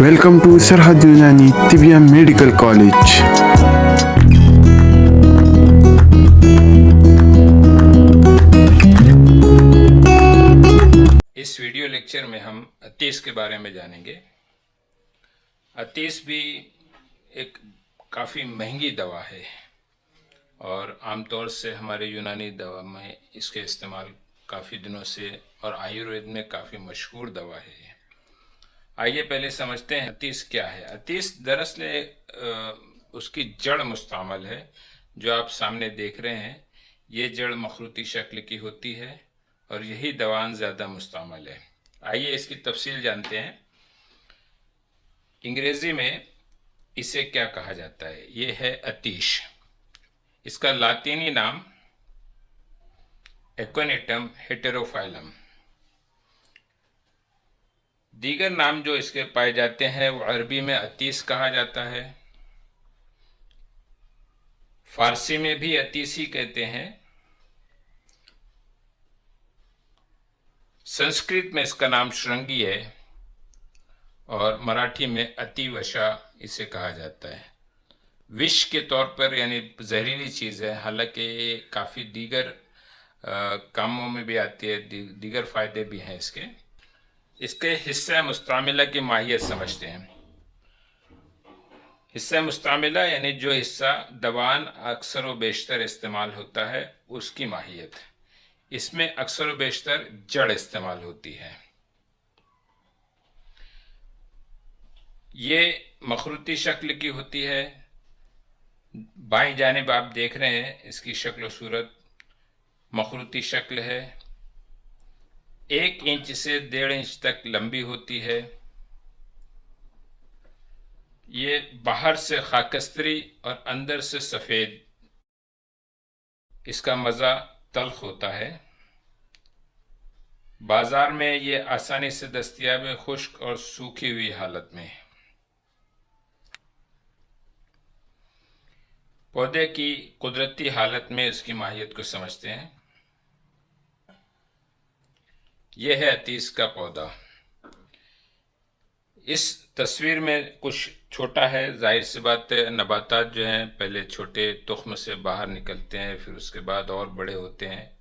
Welcome to Sarhad Yunani Tibia Medical College. इस video lecture में हम अतीस के बारे में जानेंगे। अतीस भी एक काफ़ी महंगी दवा है और आमतौर से हमारे यूनानी दवा में इसके इस्तेमाल काफ़ी दिनों से और आयुर्वेद में काफ़ी मशहूर दवा है। आइए पहले समझते हैं अतीस क्या है। अतीस दरअसल उसकी जड़ मुस्तअमल है, जो आप सामने देख रहे हैं। ये जड़ मखरूती शक्ल की होती है और यही दवान ज़्यादा मुस्तअमल है। आइए इसकी तफसील जानते हैं। अंग्रेज़ी में इसे क्या कहा जाता है? ये है अतीश। इसका लातीनी नाम एक्वेनेटम हेटेरोफाइलम। दीगर नाम जो इसके पाए जाते हैं वो अरबी में अतीस कहा जाता है, फारसी में भी अतीसी कहते हैं, संस्कृत में इसका नाम श्रृंगी है और मराठी में अतिवशा इसे कहा जाता है। विष के तौर पर यानी जहरीली चीज़ है, हालांकि ये काफ़ी दीगर कामों में भी आती है, दीगर फायदे भी हैं इसके हिस्सा मुस्तामिला की माहियत समझते हैं। हिस्सा मुस्तामिला यानी जो हिस्सा दवान अक्सर व बेशतर इस्तेमाल होता है उसकी माहियत। इसमें अक्सर व बेशतर जड़ इस्तेमाल होती है। ये मखरूती शक्ल की होती है। बाईं जानिब आप देख रहे हैं इसकी शक्ल सूरत मखरूती शक्ल है। 1 इंच से 1.5 इंच तक लंबी होती है। ये बाहर से खाकस्तरी और अंदर से सफ़ेद। इसका मज़ा तल्ख होता है। बाजार में ये आसानी से दस्तयाब है, खुश्क और सूखी हुई हालत में। पौधे की कुदरती हालत में इसकी माहियत को समझते हैं। यह है अतीस का पौधा। इस तस्वीर में कुछ छोटा है, जाहिर सी बात है नबातात जो हैं पहले छोटे तुख्म से बाहर निकलते हैं, फिर उसके बाद और बड़े होते हैं।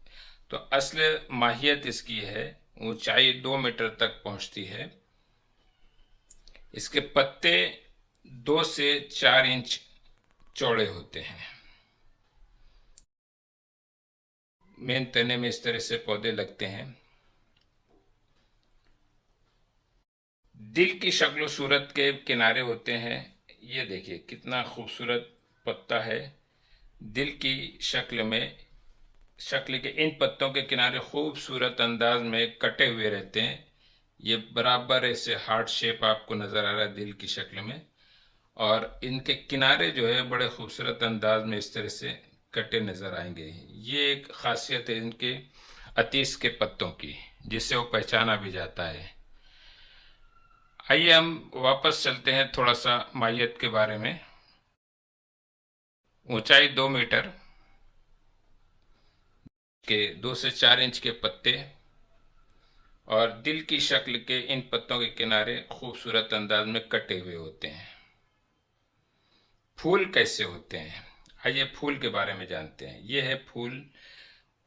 तो असल माहियत इसकी है, ऊंचाई 2 मीटर तक पहुंचती है। इसके पत्ते 2 से 4 इंच चौड़े होते हैं। मेन तने में इस तरह से पौधे लगते हैं। दिल की शक्ल सूरत के किनारे होते हैं। ये देखिए कितना खूबसूरत पत्ता है। दिल की शक्ल के इन पत्तों के किनारे खूबसूरत अंदाज में कटे हुए रहते हैं। ये बराबर ऐसे हार्ट शेप आपको नज़र आ रहा है दिल की शक्ल में, और इनके किनारे जो है बड़े खूबसूरत अंदाज में इस तरह से कटे नज़र आएंगे। ये एक खासियत है इनके अतीस के पत्तों की, जिससे वो पहचाना भी जाता है। आइए हम वापस चलते हैं थोड़ा सा माहियत के बारे में। ऊंचाई 2 मीटर के 2 से 4 इंच के पत्ते और दिल की शक्ल के इन पत्तों के किनारे खूबसूरत अंदाज में कटे हुए होते हैं। फूल कैसे होते हैं? आइए फूल के बारे में जानते हैं। ये है फूल।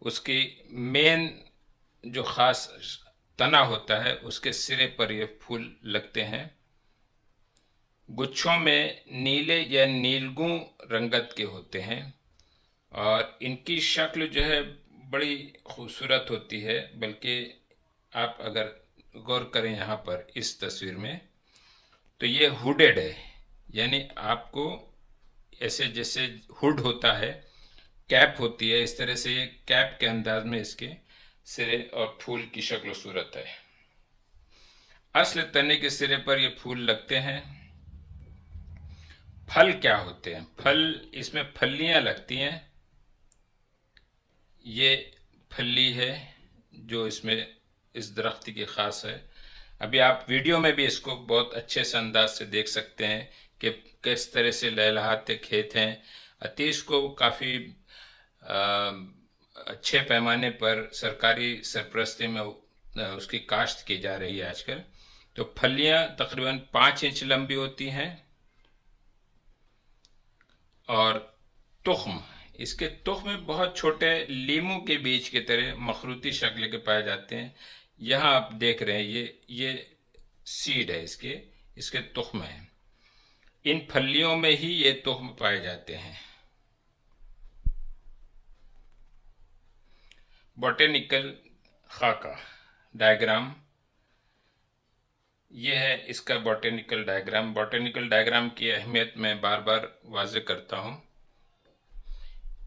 उसकी मेन जो खास तना होता है उसके सिरे पर ये फूल लगते हैं। गुच्छों में नीले या नीलगू रंगत के होते हैं और इनकी शक्ल जो है बड़ी खूबसूरत होती है। बल्कि आप अगर गौर करें यहाँ पर इस तस्वीर में तो ये हुडेड है, यानी आपको ऐसे जैसे हुड होता है, कैप होती है, इस तरह से ये कैप के अंदाज में इसके सिरे और फूल की शक्ल सूरत है। असल तने के सिरे पर ये फूल लगते हैं। फल क्या होते हैं? फल, इसमें फलियां लगती हैं। ये फली है जो इसमें इस दरख्त की खास है। अभी आप वीडियो में भी इसको बहुत अच्छे से अंदाज से देख सकते हैं कि किस तरह से लहलहाते खेत हैं। अतीश को काफ़ी अच्छे पैमाने पर सरकारी सरपरस्ती में उसकी काश्त की जा रही है आजकल। तो फलियां तकरीबन 5 इंच लंबी होती हैं और तुख्म, इसके तुख्म में बहुत छोटे लीमू के बीज की तरह मखरूती शक्ल के पाए जाते हैं। यहाँ आप देख रहे हैं ये सीड है, इसके तुख्म है। इन फलियों में ही ये तुख्म पाए जाते हैं। बॉटेनिकल खाका डायग्राम, ये है इसका बॉटेनिकल डायग्राम। बॉटेनिकल डायग्राम की अहमियत मैं बार बार वाज़े करता हूँ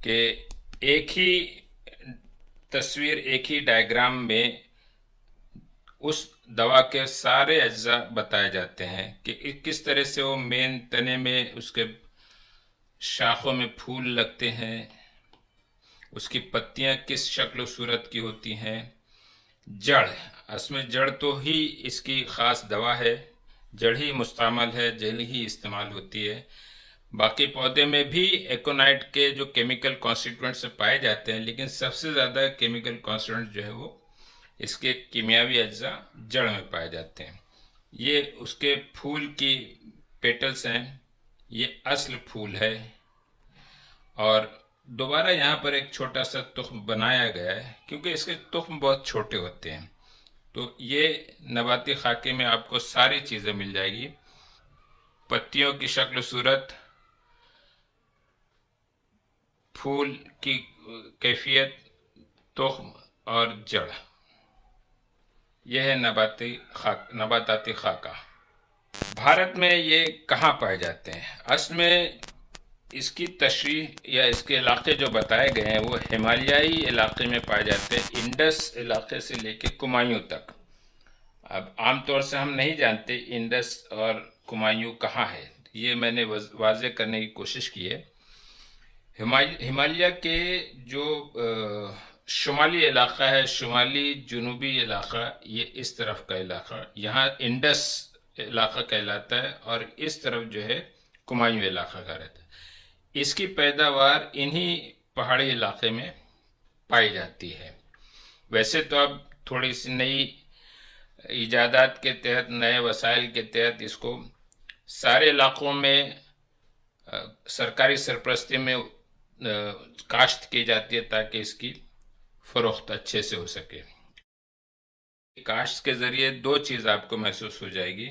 कि एक ही तस्वीर, एक ही डायग्राम में उस दवा के सारे अज्जा बताए जाते हैं कि किस तरह से वो मेन तने में, उसके शाखों में फूल लगते हैं, उसकी पत्तियां किस शक्ल सूरत की होती हैं, जड़, असमें जड़ तो ही इसकी ख़ास दवा है, जड़ ही मुस्तमाल है, जड़ ही इस्तेमाल होती है। बाकी पौधे में भी एकोनाइट के जो केमिकल कॉन्स्टिट्यूएंट्स पाए जाते हैं, लेकिन सबसे ज़्यादा केमिकल कॉन्स्टिट्यूएंट जो है वो इसके कीमियावी अज्जा जड़ में पाए जाते हैं। ये उसके फूल की पेटल्स हैं, ये असल फूल है। और दोबारा यहाँ पर एक छोटा सा तुख्म बनाया गया है क्योंकि इसके तुख्म बहुत छोटे होते हैं। तो ये नबाती खाके में आपको सारी चीज़ें मिल जाएगी, पत्तियों की शक्ल सूरत, फूल की कैफियत, तुख्म और जड़। यह है नबाताती खाका। भारत में ये कहाँ पाए जाते हैं? असल में इसकी तशरीह या इसके इलाके जो बताए गए हैं वो हिमालयाई इलाके में पाए जाते हैं, इंडस इलाके से लेके कुमायूं तक। अब आमतौर से हम नहीं जानते इंडस और कुमायूं कहाँ है, ये मैंने वाज़े करने की कोशिश की है। हिमालय के जो शुमाली इलाका है, शुमाली जुनूबी इलाका, ये इस तरफ का इलाका, यहाँ इंडस इलाका कहलाता है और इस तरफ जो है कुमायूं इलाका का रहता है। इसकी पैदावार इन्हीं पहाड़ी इलाके में पाई जाती है। वैसे तो अब थोड़ी सी नई इजादात के तहत, नए वसाइल के तहत इसको सारे इलाकों में सरकारी सरपरस्ती में काश्त की जाती है ताकि इसकी फरोख्त अच्छे से हो सके। काश्त के ज़रिए दो चीज़ आपको महसूस हो जाएगी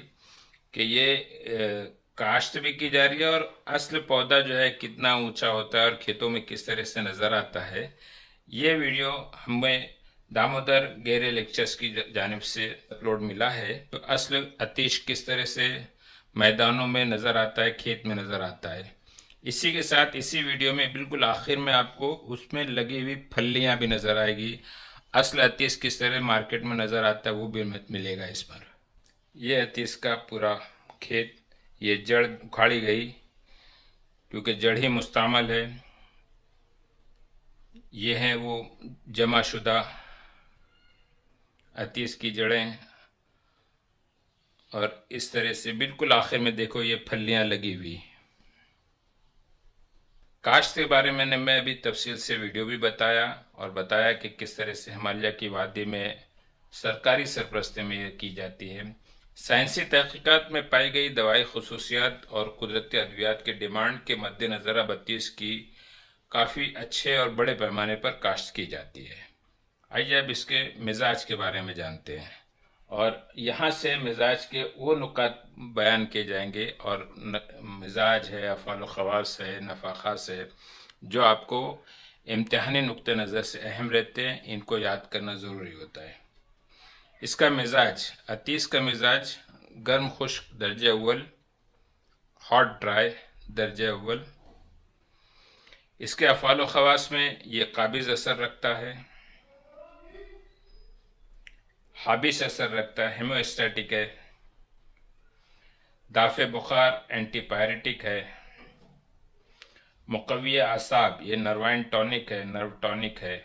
कि ये काश्त भी की जा रही है और असल पौधा जो है कितना ऊंचा होता है और खेतों में किस तरह से नज़र आता है। ये वीडियो हमें दामोदर गेरे लेक्चर्स की जानिब से अपलोड मिला है। तो असल आतिश किस तरह से मैदानों में नज़र आता है, खेत में नज़र आता है। इसी के साथ इसी वीडियो में बिल्कुल आखिर में आपको उसमें लगी हुई फलियां भी नज़र आएगी। असल अतीस किस तरह मार्केट में नज़र आता है वो भी मिलेगा इस पर। यह अतीस का पूरा खेत, ये जड़ उखाड़ी गई क्योंकि जड़ ही मुस्तमाल है। ये हैं वो जमाशुदा अतीस की जड़ें और इस तरह से बिल्कुल आखिर में देखो ये फलियां लगी हुई। काश्त के बारे में मैं अभी तफसील से वीडियो भी बताया और बताया कि किस तरह से हिमालय की वादी में सरकारी सरपरस्ती में ये की जाती है। साइंसी तहकीकात में पाई गई दवाई खसूसियात और कुदरती अद्वियात के डिमांड के मद्देनज़र बत्तीस की काफ़ी अच्छे और बड़े पैमाने पर काश्त की जाती है। आइए अब इसके मिजाज के बारे में जानते हैं और यहाँ से मिजाज के वो नुकात बयान किए जाएंगे और मिजाज है, अफ़ाल ख़वास है, नफ़ाख़ास है, जो आपको इम्तिहानी नुक्ते नज़र से अहम रहते हैं, इनको याद करना ज़रूरी होता है। इसका मिजाज, अतीस का मिजाज गर्म खुश्क दर्जे अव्वल, हॉट ड्राई दर्जे अव्वल। इसके अफ़ाल ख़वास में ये काबिज़ असर रखता है, हाबिस असर रखता है, हेमोस्टैटिक है, दाफ़े बुखार एंटीपायरेटिक है, मुक़व्वी आसाब, ये नर्वाइन टॉनिक है, नर्व टॉनिक है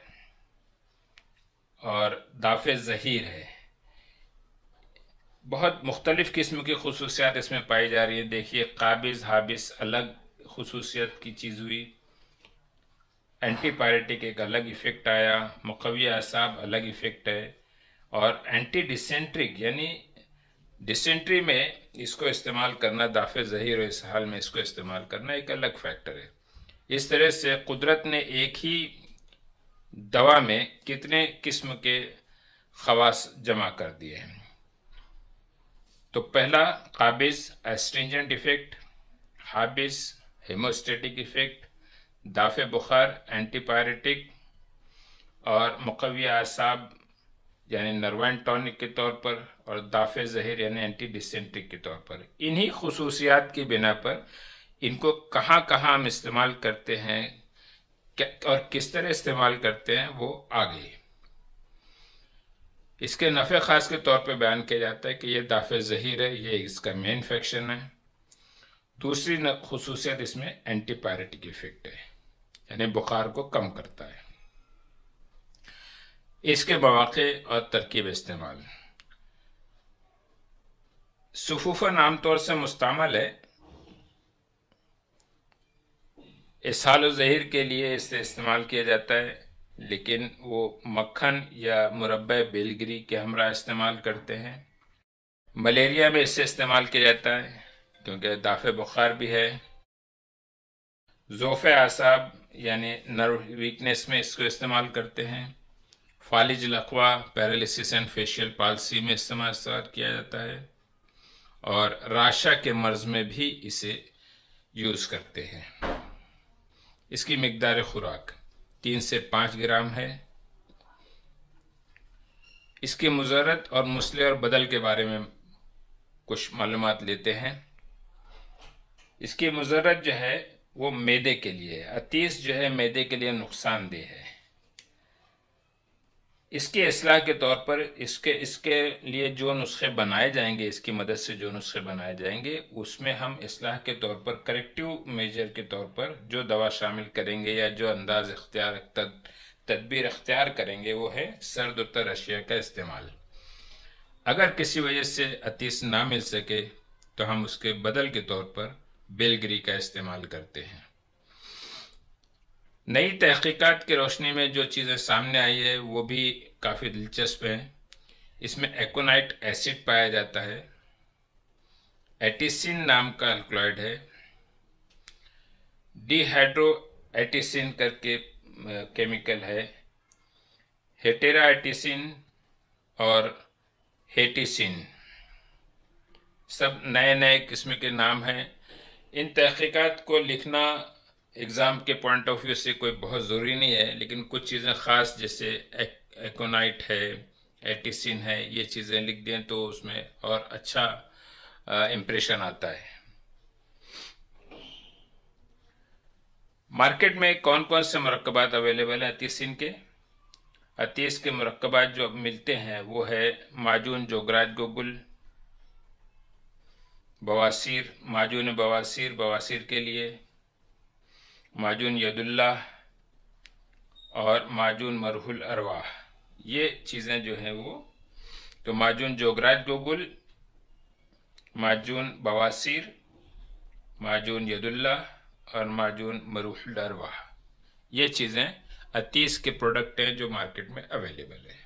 और दाफ़े ज़हीर है। बहुत मुख्तलिफ़ किस्म की खसूसियात इसमें पाई जा रही है। देखिए काबिज़ हाबिस अलग खसूसियत की चीज़ हुई, एंटीपायरेटिक एक अलग इफ़ेक्ट आया, मुक़व्वी आसाब अलग इफ़ेक्ट है और एंटी डिसेंट्रिक यानी डिसेंट्री में इसको इस्तेमाल करना, दाफे ज़हीर और इसहाल में इसको इस्तेमाल करना एक अलग फैक्टर है। इस तरह से कुदरत ने एक ही दवा में कितने किस्म के खवास जमा कर दिए हैं। तो पहला काबिज एस्ट्रिंजेंट इफेक्ट, हाबिस हेमोस्टेटिक इफेक्ट, दाफे बुखार एंटीपायरेटिक और मुकव्वी आसाब यानी नर्वाइन टॉनिक के तौर पर, और दाफे ज़हीर यानी एंटी डिसेंट्रिक के तौर पर। इन्हीं खुसूसियात की बिना पर इनको कहाँ कहाँ हम इस्तेमाल करते हैं और किस तरह इस्तेमाल करते हैं वो आगे। इसके नफ़े ख़ास के तौर पर बयान किया जाता है कि ये दाफे ज़हीर है, ये इसका मेन इन्फेक्शन है। दूसरी खुसूसियत इसमें एंटीपायरेटिक इफेक्ट है, यानी बुखार को कम करता है। इसके मौक़े और तरकीब इस्तेमाल, सुफूफन आमतौर से मुस्तामल है। इसहाल व ज़हीर के लिए इसे इस्तेमाल किया जाता है, लेकिन वो मक्खन या मुरब्बा बेलगिरी के हमरा इस्तेमाल करते हैं। मलेरिया में इसे इस्तेमाल किया जाता है क्योंकि दाफे बुखार भी है। ज़ोफ़े आसाब यानी नर्व वीकनेस में इसको इस्तेमाल करते हैं। फालिज लकवा, पैरालिसिस एंड फेशियल पाल्सी में इस्तेमाल किया जाता है, और राशा के मर्ज में भी इसे यूज़ करते हैं। इसकी मिकदार खुराक 3 से 5 ग्राम है। इसके मुज़रत और मुसले और बदल के बारे में कुछ मालूमात लेते हैं। इसकी मुज़रत जो है वो मैदे के लिए, अतीस जो है मैदे के लिए नुकसानदेह है। इसके इस्लाह के तौर पर इसके लिए जो नुस्खे बनाए जाएंगे, इसकी मदद से जो नुस्खे बनाए जाएंगे, उसमें हम इस्लाह के तौर पर, करेक्टिव मेजर के तौर पर जो दवा शामिल करेंगे या जो अंदाज तदबीर अख्तियार करेंगे वो है सर्द व तर अशिया का इस्तेमाल। अगर किसी वजह से अतीस ना मिल सके तो हम उसके बदल के तौर पर बेलगिरी का इस्तेमाल करते हैं। नई तहकीकात की रोशनी में जो चीज़ें सामने आई है वो भी काफ़ी दिलचस्प है। इसमें एकोनाइट एसिड पाया जाता है, एटिसिन नाम का अल्कलॉइड है, डिहाइड्रो एटिसिन करके केमिकल है, हेटेरा एटिसिन और हेटिसिन, सब नए नए किस्म के नाम हैं। इन तहकीकात को लिखना एग्ज़ाम के पॉइंट ऑफ व्यू से कोई बहुत ज़रूरी नहीं है, लेकिन कुछ चीज़ें ख़ास जैसे एकोनाइट है, एटिसिन है, ये चीज़ें लिख दें तो उसमें और अच्छा इम्प्रेशन आता है। मार्केट में कौन कौन से मुरक्कबात अवेलेबल हैं अतीसिन के? अतीस के मुरक्कबात जो मिलते हैं वो है माजून जोगराज गोगुल, बवासीर, माजून बवासीर, बवासीर के लिए, माजून यदुल्ला और माजून मरहुल अरवाह। ये चीज़ें जो हैं वो, तो माजून जोगराज गोगुल, माजून बवासीर, माजून यदुल्ला और माजून मरहुल अरवाह, ये चीज़ें अतीस के प्रोडक्ट हैं जो मार्केट में अवेलेबल है।